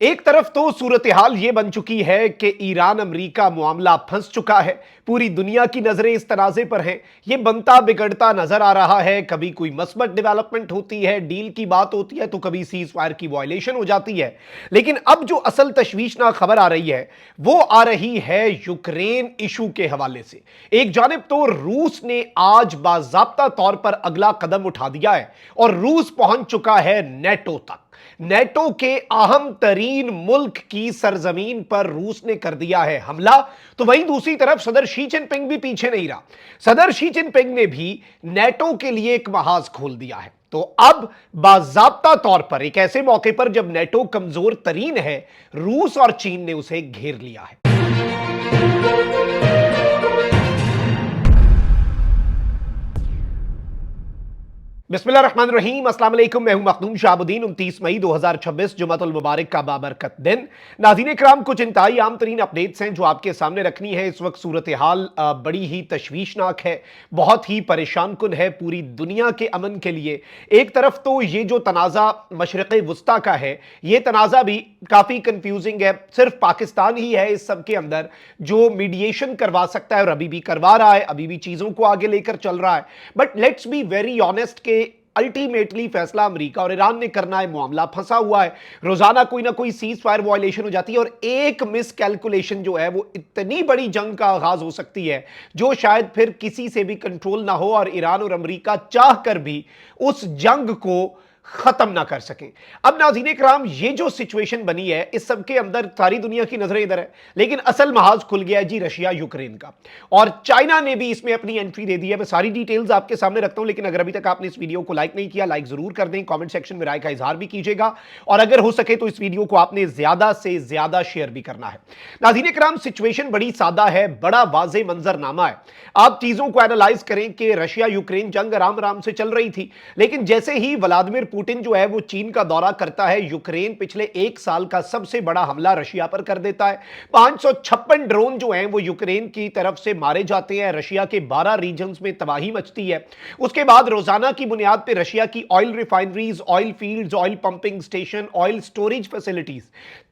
एक तरफ तो सूरत हाल यह बन चुकी है कि ईरान अमेरिका मामला फंस चुका है। पूरी दुनिया की नजरें इस तनाजे पर हैं। यह बनता बिगड़ता नजर आ रहा है। कभी कोई मस्बत डेवलपमेंट होती है, डील की बात होती है, तो कभी सीज फायर की वायलेशन हो जाती है। लेकिन अब जो असल तशवीशनाक खबर आ रही है वो आ रही है यूक्रेन इशू के हवाले से। एक जानिब तो रूस ने आज बाज़ाब्ता तौर पर अगला कदम उठा दिया है और रूस पहुंच चुका है नेटो तक। नेटो के अहम तरीन मुल्क की सरजमीन पर रूस ने कर दिया है हमला। तो वहीं दूसरी तरफ सदर शी जिनपिंग भी पीछे नहीं रहा। सदर शी जिनपिंग ने भी नेटो के लिए एक महाज खोल दिया है। तो अब बाज़ाब्ता तौर पर एक ऐसे मौके पर जब नेटो कमजोर तरीन है, रूस और चीन ने उसे घेर लिया है। बिस्मिल्लाहिर्रहमानिर्रहीम, अस्सलाम वालेकुम। मैं हूं मखदूम शाहबुद्दीन। 29 मई 2026 जुमातुल मुबारक का बाबरकत दिन। नाज़रीन किराम, कुछ इंतहाई आम तरीन अपडेट्स हैं जो आपके सामने रखनी है। इस वक्त सूरत हाल बड़ी ही तशवीशनाक है, बहुत ही परेशान कुन है पूरी दुनिया के अमन के लिए। एक तरफ तो ये जो तनाज़ा मशरिक़ वुस्ता का है, ये तनाज़ा भी काफ़ी कन्फ्यूजिंग है। सिर्फ पाकिस्तान ही है इस सब के अंदर जो मीडिएशन करवा सकता है और अभी भी करवा रहा है, अभी भी चीज़ों को आगे लेकर चल रहा है। But let's be very honest के अल्टीमेटली फैसला अमेरिका और ईरान ने करना है। मामला फंसा हुआ है, रोजाना कोई ना कोई सीज फायर वायलेशन हो जाती है और एक मिस कैलकुलेशन जो है वो इतनी बड़ी जंग का आगाज हो सकती है जो शायद फिर किसी से भी कंट्रोल ना हो और ईरान और अमेरिका चाह कर भी उस जंग को खत्म ना कर सकें। अब नाज़रीन किराम, ये जो सिचुएशन बनी है इस सब के अंदर सारी दुनिया की नजरें इधर है, लेकिन असल महाज खुल गया है जी रशिया यूक्रेन का, और चाइना ने भी इसमें अपनी एंट्री दे दी है। मैं सारी डिटेल्स आपके सामने रखता हूं, लेकिन अगर अभी तक आपने इस वीडियो को लाइक नहीं किया, लाइक जरूर कर दें, कमेंट सेक्शन में राय का इजहार भी कीजिएगा और अगर हो सके तो इस वीडियो को आपने ज्यादा से ज्यादा शेयर भी करना है। नाज़रीन किराम, सिचुएशन बड़ी सादा है, बड़ा वाज़े मंजरनामा है। आप चीजों को एनालाइज करें कि रशिया यूक्रेन जंग आराम आराम से चल रही थी, लेकिन जैसे ही व्लादिमीर पुतिन जो है वो चीन का दौरा करता है, यूक्रेन पिछले एक साल का सबसे बड़ा हमला रशिया पर कर देता है। 556 ड्रोन जो हैं वो यूक्रेन की तरफ से मारे जाते हैं। रशिया के 12 रीजन्स में तबाही मचती है। उसके बाद रोजाना की बुनियाद पर रशिया की oil refineries, oil fields, oil pumping station, oil storage facilities,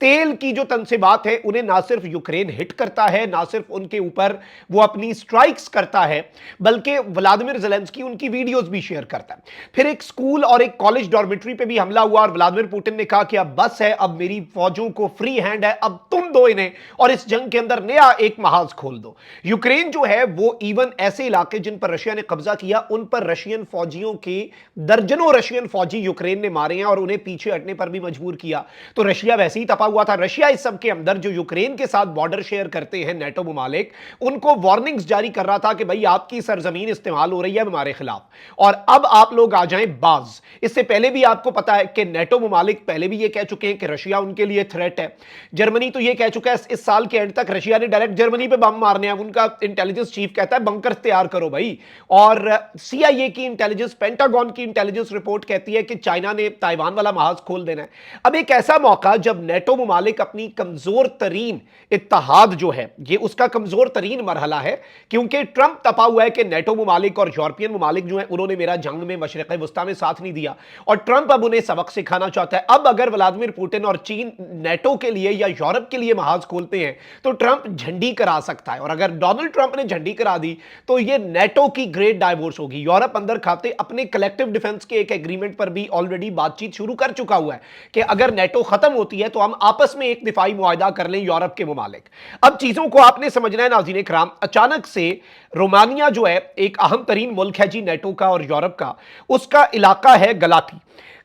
तेल की जो तनसीबात है उन्हें ना सिर्फ यूक्रेन हिट करता है, ना सिर्फ उनके ऊपर वो अपनी स्ट्राइक्स करता है, बल्कि व्लादिमीर ज़ेलेंस्की उनकी वीडियोस भी शेयर करता है। फिर एक स्कूल और एक कॉलेज डॉर्मेट्री पे भी हमला हुआ और व्लादिमीर पुतिन ने कहा कि अब बस है, अब मेरी फौजों को फ्री हैंड है, अब तुम दो इन्हें और इस जंग के अंदर नया एक महाज खोल दो। यूक्रेन जो है वो इवन ऐसे इलाके जिन पर रशिया ने कब्जा किया उन पर रशियन फौजियों के दर्जनों रशियन फौजी यूक्रेन ने मारे हैं और उन्हें पीछे हटने पर भी मजबूर किया। तो रशिया वैसे ही तपा हुआ था। रशिया इस सब के अंदर जो यूक्रेन के साथ बॉर्डर शेयर करते हैं नेटो ममालिक, उनको वार्निंग्स जारी कर रहा था कि भाई आपकी सरजमीन इस्तेमाल हो रही है हमारे खिलाफ और अब आप लोग आ जाएं बाज। इससे पहले भी आपको पता है कि नेटो ममालिक पहले भी यह कह चुके हैं कि रशिया उनके लिए थ्रेट है। जर्मनी तो यह कह चुका है इस साल के एंड तक रशिया ने डायरेक्ट जर्मनी पे बम मारने हैं। उनका इंटेलिजेंस चीफ कहता है बंकर तैयार करो भाई। और सीआईए की इंटेलिजेंस, पेंटागन की इंटेलिजेंस रिपोर्ट कहती है कि चाइना ने ताइवान वाला महाज खोल देना है। अब एक ऐसा मौका जब नेटो ममालिक अपनी कमजोर तरीन इत्तेहाद जो है ये उसका कमजोर तरीन मरहला है, क्योंकि ट्रंप तपा हुआ है कि नेटो ममालिक और यूरोपियन ममालिक जो है उन्होंने मेरा जंग में मशरिक़ वस्ता में साथ नहीं दिया और ट्रंप अब उन्हें सबक सिखाना चाहता है। अब अगर व्लादिमीर पुतिन और चीन नेटो के लिए या यूरोप के लिए महाज खोलते हैं तो ट्रंप झंडी करा सकता है और अगर डोनाल्ड ट्रंप ने झंडी करा दी तो यह नेटो की ग्रेट डाइवोर्स होगी। यूरोप अंदर खाते अपने कलेक्टिव डिफेंस के एक एग्रीमेंट पर भी ऑलरेडी बातचीत शुरू कर चुका हुआ है कि अगर नेटो खत्म होती है तो हम आपस में एक दिफाई मुआहदा कर लें यूरोप के मुमालिक। अब चीजों को आपने समझना है नाज़रीन किराम। अचानक से रोमानिया जो है एक अहम तरीन मुल्क है जी नेटो का और यूरोप का, उसका इलाका है गलाती।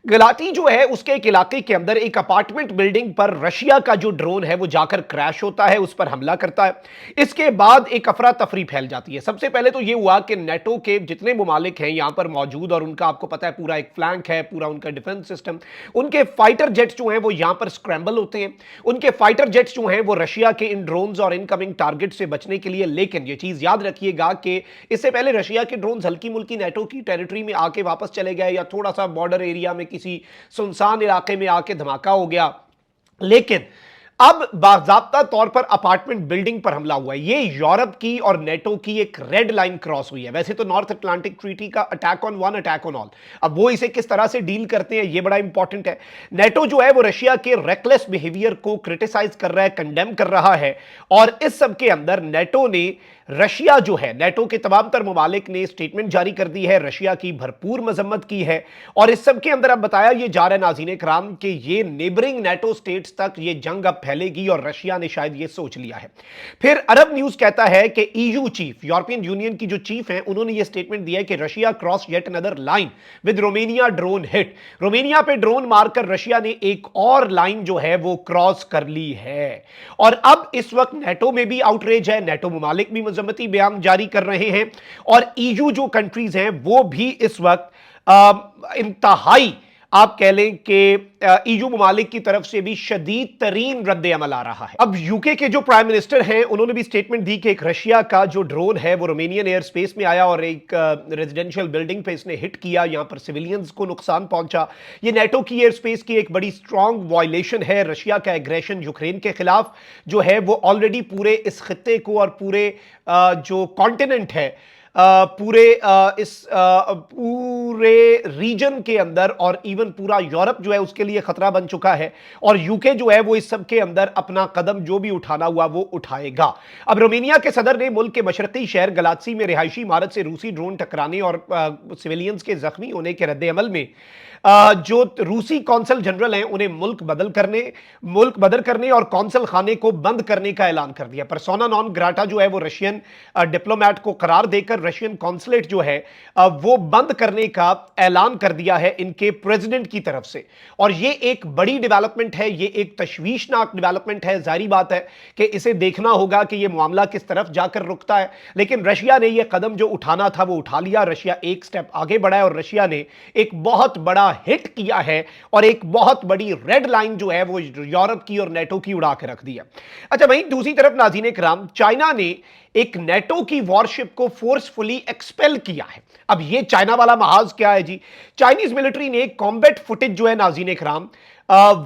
गलाती जो है उसके एक इलाके के अंदर एक अपार्टमेंट बिल्डिंग पर रशिया का जो ड्रोन है वो जाकर क्रैश होता है, उस पर हमला करता है। इसके बाद एक अफरा तफरी फैल जाती है। सबसे पहले तो ये हुआ कि नेटो के जितने मुमालिक हैं यहां पर मौजूद और उनका आपको पता है पूरा एक फ्लैंक है, पूरा उनका डिफेंस सिस्टम, उनके फाइटर जेट्स जो हैं वो यहां पर स्क्रैम्बल होते हैं। उनके फाइटर जेट्स जो हैं वो रशिया के इन ड्रोन्स और इनकमिंग टारगेट से बचने के लिए, लेकिन यह चीज याद रखिएगा कि इससे पहले रशिया के ड्रोन्स हल्की मुल्की नेटो की टेरिटरी में आके वापस चले गए या थोड़ा सा बॉर्डर एरिया में किसी सुनसान इलाके में आके धमाका हो गया, लेकिन अब बाकायदा तौर पर अपार्टमेंट बिल्डिंग पर हमला हुआ है। ये यूरोप की और नेटो की एक रेड लाइन क्रॉस हुई है। वैसे तो नॉर्थ अटलांटिक ट्रीटी का attack on one attack on all, अब वो इसे किस तरह से डील करते हैं ये बड़ा इंपॉर्टेंट है। नेटो जो है वो रशिया के रेकलेस बिहेवियर को क्रिटिसाइज कर रहा है, कंडेम कर रहा है, और इस सब के अंदर नेटो ने रशिया जो है, नेटो के तमाम तर ममालिक ने स्टेटमेंट जारी कर दी है, रशिया की भरपूर मजम्मत की है। और इस सब के अंदर अब बताया यह जा रहा है नाज़रीन कराम कि ये नेबरिंग नेटो स्टेट्स तक ये जंग अब फैलेगी और रशिया ने शायद ये सोच लिया है। फिर अरब न्यूज कहता है कि ईयू चीफ, यूरोपियन यूनियन की जो चीफ है, उन्होंने ये स्टेटमेंट दिया है कि Russia cross yet another line with Romania drone hit. Romania पे ड्रोन मारकर रशिया ने एक और लाइन जो है वो क्रॉस कर ली है। और अब इस वक्त नेटो में भी आउटरेज है, नेटो ममालिक भी मजम्मती बयान जारी कर रहे हैं, और ईयू जो कंट्रीज हैं वो भी इस वक्त इंतहाई आप कह लें कि ईयू ममालिक की तरफ से भी शदीद तरीन रद्द अमल आ रहा है। अब यूके के जो प्राइम मिनिस्टर हैं उन्होंने भी स्टेटमेंट दी कि एक रशिया का जो ड्रोन है वो रोमेनियन एयर स्पेस में आया और एक रेजिडेंशियल बिल्डिंग पे इसने हिट किया, यहां पर सिविलियंस को नुकसान पहुंचा। ये नेटो की एयर स्पेस की एक बड़ी स्ट्रांग वायलेशन है। रशिया का एग्रेशन यूक्रेन के खिलाफ जो है वो ऑलरेडी पूरे इस खित्ते को और पूरे जो कॉन्टिनेंट है, इस पूरे रीजन के अंदर और इवन पूरा यूरोप जो है उसके लिए खतरा बन चुका है। और यूके जो है वो इस सब के अंदर अपना कदम जो भी उठाना हुआ वो उठाएगा। अब रोमेनिया के सदर ने मुल्क के मशरकी शहर गलात्सी में रिहायशी इमारत से रूसी ड्रोन टकराने और सिविलियंस के जख्मी होने के रद्द अमल में जो रूसी कौंसल जनरल हैं उन्हें मुल्क बदल करने और कौंसल खाने को बंद करने का ऐलान कर दिया। पर्सोना नॉन ग्राटा जो है वो रशियन डिप्लोमेट को करार देकर रशियन कौंसलेट जो है वो बंद करने का ऐलान कर दिया है इनके प्रेसिडेंट की तरफ से। और ये एक बड़ी डेवलपमेंट है, ये एक तशवीशनाक डेवलपमेंट है। जारी बात है कि इसे देखना होगा कि यह मामला किस तरफ जाकर रुकता है, लेकिन रशिया ने यह कदम जो उठाना था वो उठा लिया। रशिया एक स्टेप आगे बढ़ा है और रशिया ने एक बहुत बड़ा हिट किया है और एक बहुत बड़ी रेड लाइन जो है वो यूरोप की और नेटो की उड़ा के रख दिया। अच्छा, वहीं दूसरी तरफ नाज़रीन कराम, चाइना ने एक नेटो की वॉरशिप को फोर्सफुली एक्सपेल किया है। अब ये चाइना वाला महाज क्या है जी? चाइनीज मिलिट्री ने कॉम्बैट फुटेज जो है नाज़रीन कराम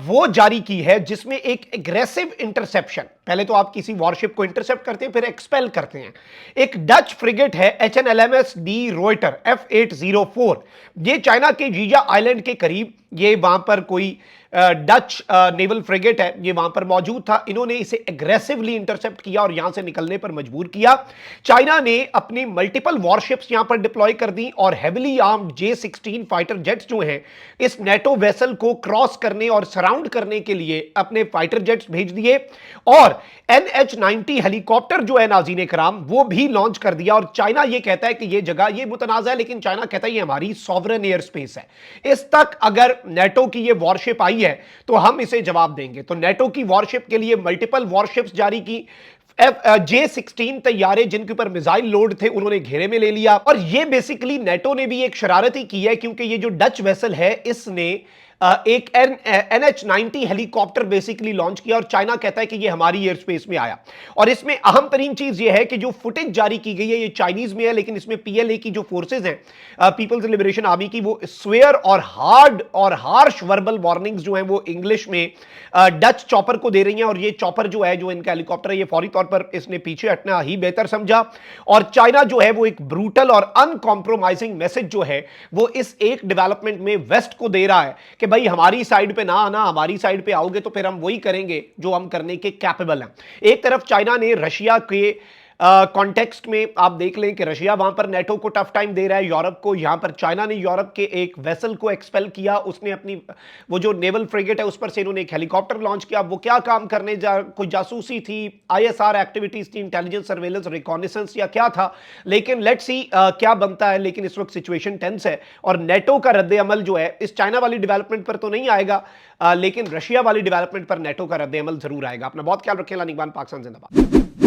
वो जारी की है जिसमें एक एग्रेसिव इंटरसेप्शन, पहले तो आप किसी वॉरशिप को इंटरसेप्ट करते हैं फिर एक्सपेल करते हैं। एक डच फ्रिगेट है HNLMS डी रोइटर F804, ये चाइना के जीजा आइलैंड के करीब, ये वहां पर कोई डच नेवल फ्रिगेट है, ये वहां पर मौजूद था। इन्होंने इसे एग्रेसिवली इंटरसेप्ट किया और यहां से निकलने पर मजबूर किया। चाइना ने अपनी मल्टीपल वॉरशिप्स यहां पर डिप्लॉय कर दी और heavily armed J-16 fighter jets जो हैं इस नेटो वेसल को क्रॉस करने और सराउंड करने के लिए अपने फाइटर जेट्स भेज दिए। और NH-90 हेलीकॉप्टर जो है नाज़रीन कराम वो भी लॉन्च कर दिया। और चाइना ये कहता है कि ये जगह ये मुतनाज़ा है, लेकिन चाइना कहता है ये हमारी सॉवरेन एयर स्पेस है, इस तक अगर नेटो की ये वॉरशिप आई है तो हम इसे जवाब देंगे। तो नेटो की वॉरशिप के लिए मल्टीपल वॉरशिप्स जारी की। J-16 तैयारे जिनके ऊपर मिसाइल लोड थे उन्होंने घेरे में ले लिया। और ये बेसिकली नेटो ने भी एक शरारत ही की है, क्योंकि ये जो डच वेसल है इसने एक NH-90 हेलीकॉप्टर बेसिकली लॉन्च किया और चाइना कहता है कि ये हमारी एयर स्पेस में आया। और इसमें अहम तरीन चीज ये है कि जो फुटेज जारी की गई है ये चाइनीज में है, लेकिन इसमें PLA की जो फोर्सेज हैं, पीपल्स लिबरेशन आर्मी की, वो स्वेयर और हार्ड और हार्श वर्बल वार्निंग्स जो हैं वो इंग्लिश में डच चॉपर को दे रही हैं। और ये चॉपर जो है, जो इनका हेलीकॉप्टर है, ये फौरी तौर पर इसने पीछे हटना ही बेहतर समझा। और चाइना जो है वो एक ब्रूटल और अनकॉम्प्रोमाइजिंग मैसेज जो है वो इस एक डेवलपमेंट में वेस्ट को दे रहा है कि भाई हमारी साइड पे ना आना, हमारी साइड पे आओगे तो फिर हम वही करेंगे जो हम करने के कैपेबल हैं। एक तरफ चाइना ने रशिया के कॉन्टेक्स्ट में आप देख लें कि रशिया वहां पर नेटो को टफ टाइम दे रहा है, यूरोप को। यहां पर चाइना ने यूरोप के एक वेसल को एक्सपेल किया, उसने अपनी वो जो नेवल फ्रिगेट है उस पर से इन्होंने एक हेलीकॉप्टर लॉन्च किया। वो क्या काम करने कोई जासूसी थी, ISR एक्टिविटीज थी, इंटेलिजेंस सर्वेलेंस रिकॉनिसेंस या क्या था, लेकिन लेट्स सी क्या बनता है। लेकिन इस वक्त सिचुएशन टेंस है और नेटो का रद्द अमल जो है इस चाइना वाली डेवलपमेंट पर तो नहीं आएगा, लेकिन रशिया वाली डेवलपमेंट पर नेटो का रद्द अमल जरूर आएगा। अपना बहुत ख्याल रखें। लानिकबान, पाकिस्तान जिंदाबाद।